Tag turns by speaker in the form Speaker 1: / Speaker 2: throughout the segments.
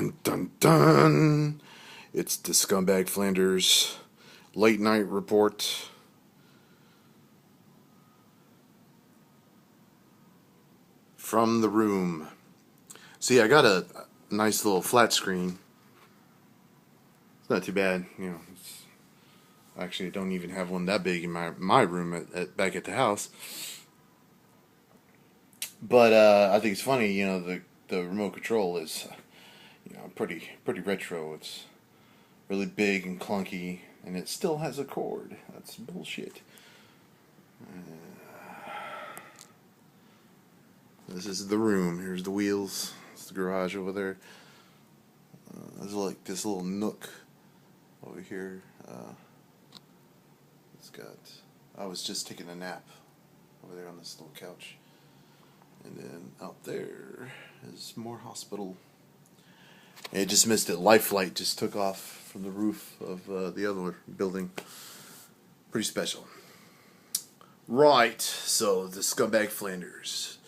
Speaker 1: Dun dun dun. It's the Scumbag Flanders late night report from the room. See, I got a nice little flat screen. It's not too bad, actually, I don't even have one that big in my room back at the house. But I think it's funny, the remote control is, pretty retro. It's really big and clunky, and it still has a cord. That's bullshit. This is the room. Here's the wheels. It's the garage over there. There's like this little nook over here. It's got. I was just taking a nap over there on this little couch, and then out there is more hospital. And it just missed it. Life flight just took off from the roof of the other building. Pretty special. Right. So the Scumbag Flanders.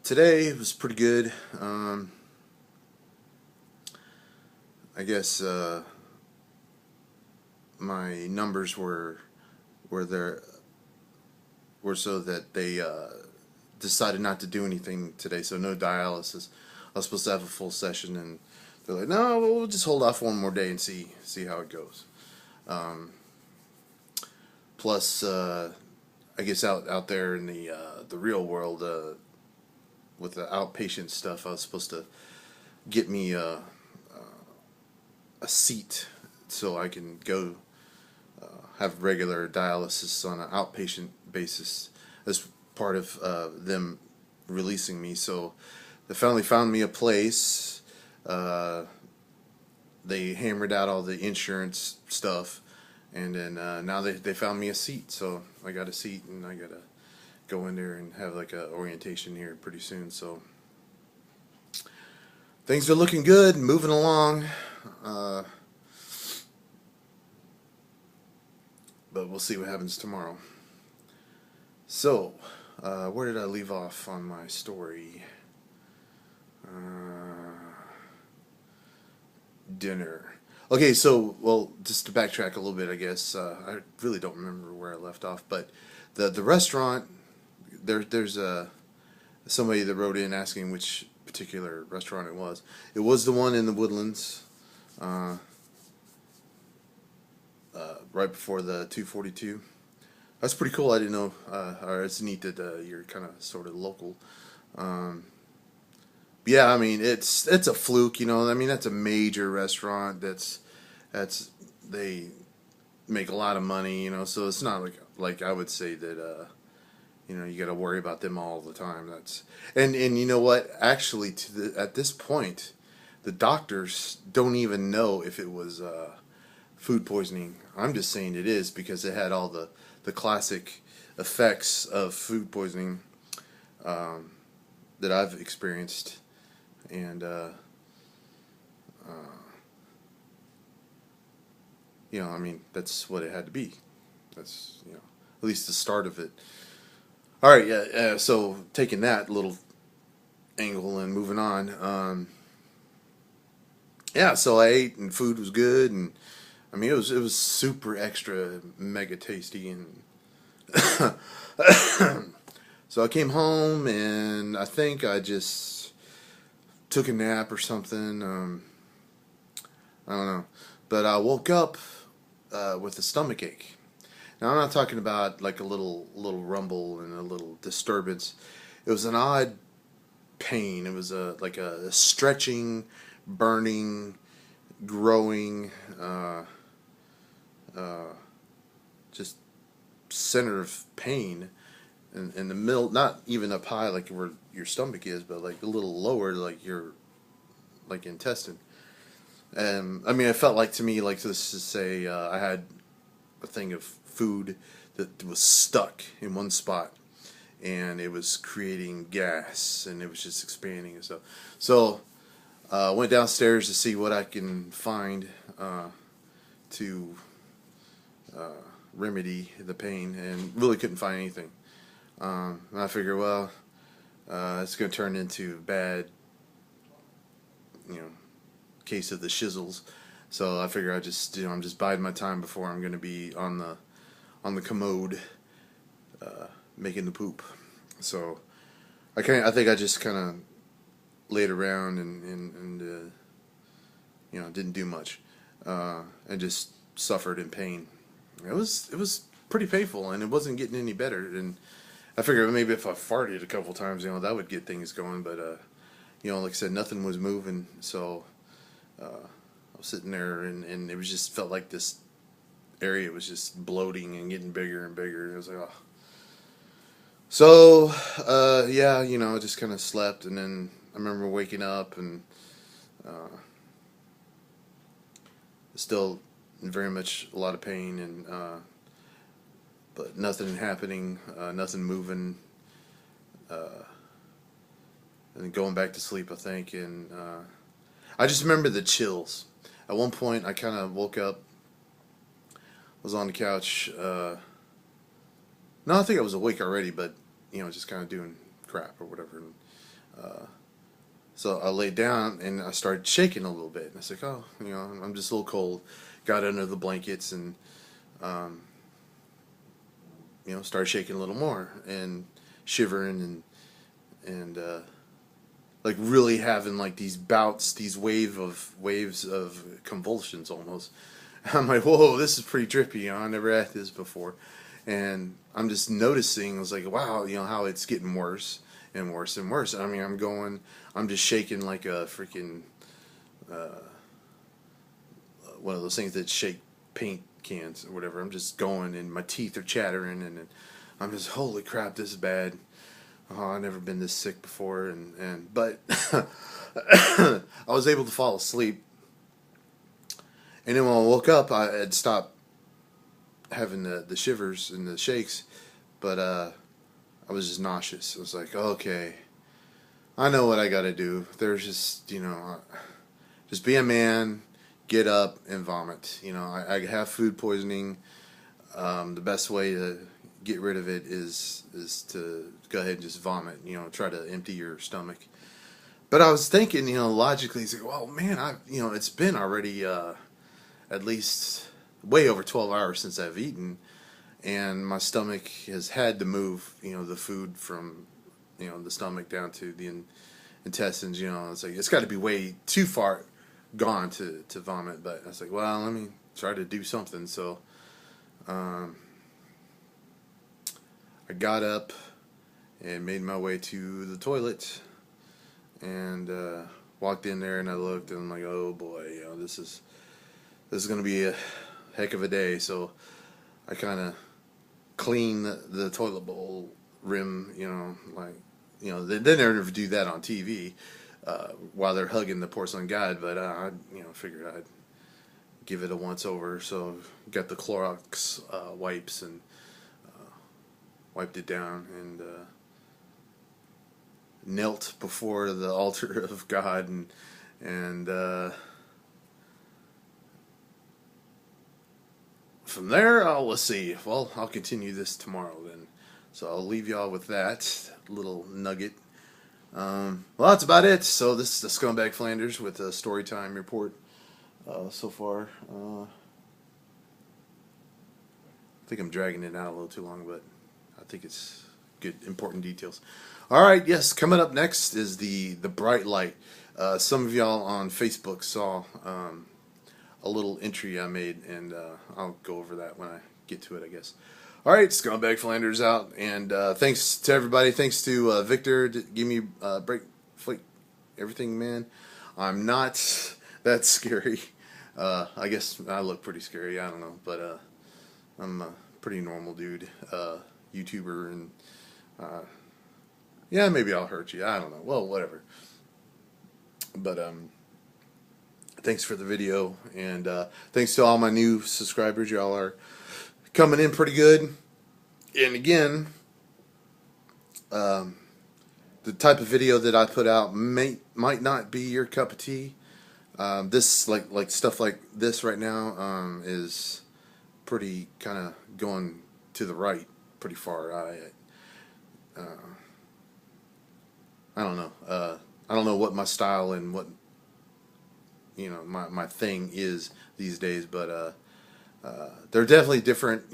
Speaker 1: Today was pretty good. I guess my numbers were so that they decided not to do anything today, so no dialysis. I was supposed to have a full session, and they're like, "No, we'll just hold off one more day and see how it goes." Plus, I guess out there in the real world, with the outpatient stuff, I was supposed to get me a seat so I can go have regular dialysis on an outpatient basis as part of them releasing me. So they finally found me a place. They hammered out all the insurance stuff, and then now they found me a seat. So I got a seat, and I gotta go in there and have like a orientation here pretty soon. So things are looking good, moving along. But we'll see what happens tomorrow. So, where did I leave off on my story? Dinner. Okay, so, well, just to backtrack a little bit, I guess. I really don't remember where I left off, but the restaurant, there's somebody that wrote in asking which particular restaurant it was. It was the one in the Woodlands, right before the 242. That's pretty cool. I didn't know. Or it's neat that you're kind of sort of local. Yeah, I mean it's a fluke, I mean that's a major restaurant. That's they make a lot of money, So it's not like I would say that you got to worry about them all the time. And you know what? Actually, at this point, the doctors don't even know if it was food poisoning. I'm just saying it is because it had all the classic effects of food poisoning that I've experienced, and I mean that's what it had to be. That's at least the start of it. All right, yeah. So taking that little angle and moving on. Yeah, so I ate and food was good, and I mean it was super extra mega tasty, and so I came home and I think I just took a nap or something. I don't know, but I woke up with a stomach ache. Now I'm not talking about like a little rumble and a little disturbance. It was an odd pain. It was like a stretching, burning, growing, just center of pain in the middle. Not even up high like where your stomach is, but like a little lower, like your intestine. And I mean, it felt like to me like this to say I had a thing of food that was stuck in one spot, and it was creating gas, and it was just expanding and stuff. So I went downstairs to see what I can find to remedy the pain, and really couldn't find anything. And I figured, well, it's going to turn into bad case of the shizzles. So I figure I'm just biding my time before I'm going to be on the commode making the poop. So I think I just kind of laid around and didn't do much, and just suffered in pain. It was pretty painful, and it wasn't getting any better. And I figured maybe if I farted a couple times, that would get things going. But like I said, nothing was moving. So I was sitting there, and it was just felt like this area was just bloating and getting bigger and bigger. It was like, oh. So yeah, I just kind of slept, and then I remember waking up and still very much a lot of pain, and but nothing happening, nothing moving, and then going back to sleep, I think. And I just remember the chills. At one point, I kind of woke up, was on the couch. No, I think I was awake already, but just kind of doing crap or whatever. And, so I laid down and I started shaking a little bit. And I was like, oh, I'm just a little cold. Got under the blankets and, started shaking a little more and shivering and like really having like these bouts, these waves of convulsions almost. I'm like, whoa, this is pretty trippy. I never had this before. And I'm just noticing, I was like, wow, how it's getting worse and worse and worse. I mean, I'm just shaking like a freaking, one of those things that shake paint cans or whatever. I'm just going, and my teeth are chattering, and I'm just, holy crap, this is bad. Oh, I've never been this sick before, but I was able to fall asleep. And then when I woke up, I had stopped having the shivers and the shakes, but I was just nauseous. I was like, okay, I know what I got to do. There's just, just be a man, get up and vomit. I have food poisoning. The best way to get rid of it is to go ahead and just vomit. Try to empty your stomach. But I was thinking, logically, it's like, well, man, it's been already at least way over 12 hours since I've eaten, and my stomach has had to move, the food from, the stomach down to the intestines. It's like it's got to be way too far gone to vomit. But I was like, well, let me try to do something. So I got up and made my way to the toilet and walked in there, and I looked, and I'm like, oh boy, this is going to be a heck of a day. So I kind of clean the toilet bowl rim, they never do that on TV while they're hugging the porcelain god, but I figured I'd give it a once over. So got the Clorox wipes and wiped it down and knelt before the altar of God and from there, let's see. Well, I'll continue this tomorrow then. So I'll leave y'all with that little nugget. Well, that's about it. So this is the Scumbag Flanders with a Storytime report so far. I think I'm dragging it out a little too long, but I think it's good, important details. All right, yes, coming up next is the bright light. Some of y'all on Facebook saw a little entry I made, and I'll go over that when I get to it, I guess. All right, Scumbag Flanders out, and thanks to everybody. Thanks to Victor to give me break, flake, everything, man. I'm not that scary. I guess I look pretty scary. I don't know, but I'm a pretty normal dude, YouTuber, and yeah, maybe I'll hurt you. I don't know. Well, whatever. But thanks for the video, and thanks to all my new subscribers. Y'all are coming in pretty good. And again, the type of video that I put out might not be your cup of tea. This like stuff like this right now is pretty kind of going to the right pretty far. I don't know. I don't know what my style and what my thing is these days. But they're definitely different.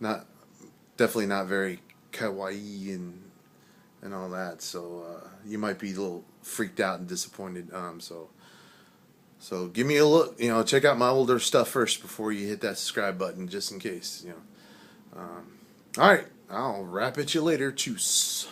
Speaker 1: Not definitely not very kawaii and all that. So you might be a little freaked out and disappointed. So give me a look. Check out my older stuff first before you hit that subscribe button, just in case. All right, I'll rap at you later. Choose.